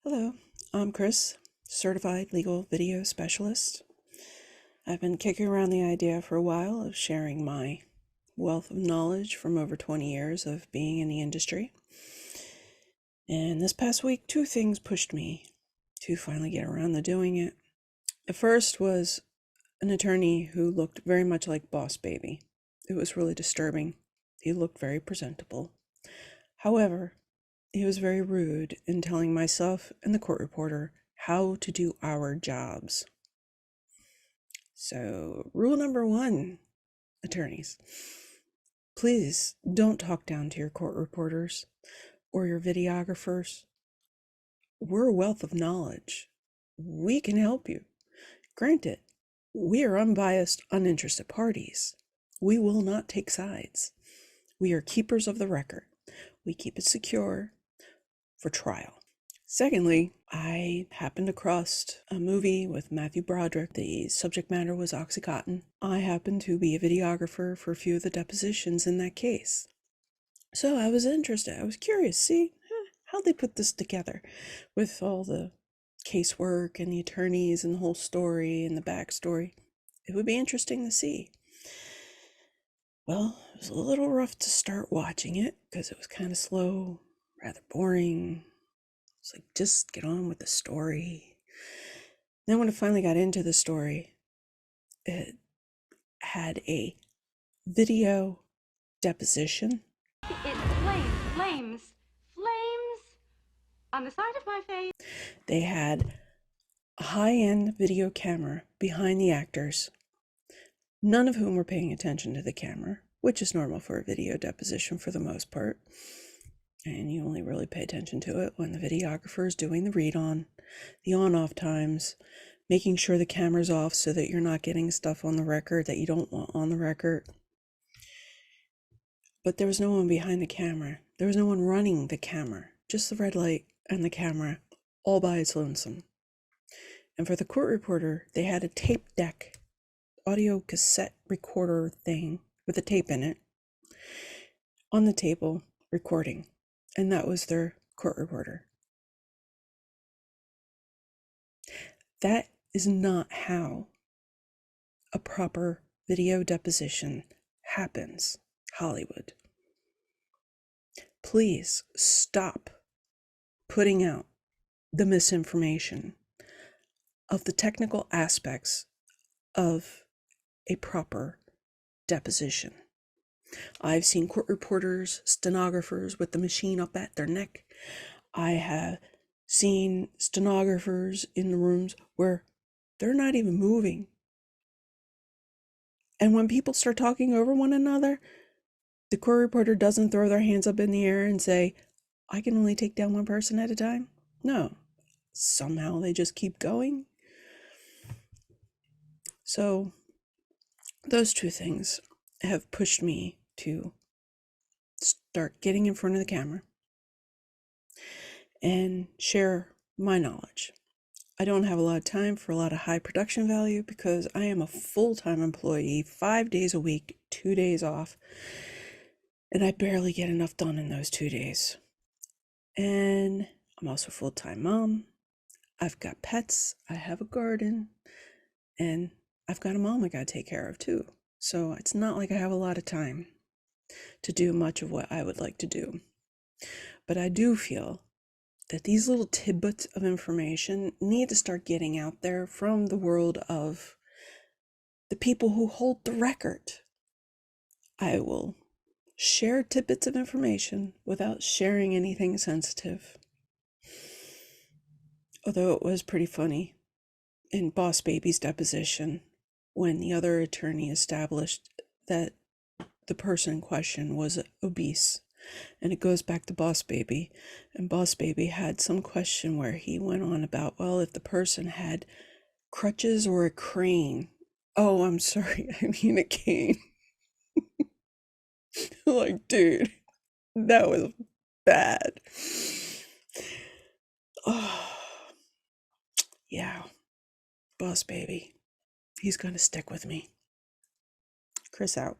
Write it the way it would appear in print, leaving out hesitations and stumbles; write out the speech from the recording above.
Hello, I'm Chris, certified legal video specialist. I've been kicking around the idea for a while of sharing my wealth of knowledge from over 20 years of being in the industry. And this past week, two things pushed me to finally get around to doing it. The first was an attorney who looked very much like Boss Baby. It was really disturbing. He looked very presentable. However, he was very rude in telling myself and the court reporter how to do our jobs. So, rule number one, attorneys, please don't talk down to your court reporters or your videographers. We're a wealth of knowledge. We can help you. Granted, we are unbiased, uninterested parties. We will not take sides. We are keepers of the record. We keep it secure for trial. Secondly, I happened across a movie with Matthew Broderick. The subject matter was Oxycontin. I happened to be a videographer for a few of the depositions in that case. So I was interested. I was curious, see how they put this together with all the casework and the attorneys and the whole story and the backstory. It would be interesting to see. Well, it was a little rough to start watching it because it was kind of slow, rather boring. It's like, just get on with the story. Then when it finally got into the story, it had a video deposition. It's flames on the side of my face. They had a high-end video camera behind the actors, none of whom were paying attention to the camera, which is normal for a video deposition for the most part. And you only really pay attention to it when the videographer is doing the read-on, the on-off times, making sure the camera's off so that you're not getting stuff on the record that you don't want on the record. But there was no one behind the camera. There was no one running the camera, just the red light and the camera, all by its lonesome. And for the court reporter, they had a tape deck, audio cassette recorder thing with a tape in it, on the table, recording. And that was their court reporter. That is not how a proper video deposition happens, Hollywood. Please stop putting out the misinformation of the technical aspects of a proper deposition. I've seen court reporters, stenographers with the machine up at their neck. I have seen stenographers in the rooms where they're not even moving. And when people start talking over one another, the court reporter doesn't throw their hands up in the air and say, I can only take down one person at a time. No, somehow they just keep going. So those two things have pushed me to start getting in front of the camera and share my knowledge. I don't have a lot of time for a lot of high production value because I am a full-time employee, 5 days a week, 2 days off, and I barely get enough done in those 2 days. And I'm also a full-time mom. I've got pets, I have a garden, and I've got a mom I gotta take care of too. So it's not like I have a lot of time to do much of what I would like to do. But I do feel that these little tidbits of information need to start getting out there from the world of the people who hold the record. I will share tidbits of information without sharing anything sensitive. Although it was pretty funny in Boss Baby's deposition when the other attorney established that the person in question was obese. And it goes back to Boss Baby. And Boss Baby had some question where he went on about, well, if the person had crutches or a crane. Oh, I'm sorry, I mean a cane. Like, dude, that was bad. Oh, yeah. Boss Baby. He's gonna stick with me. Chris out.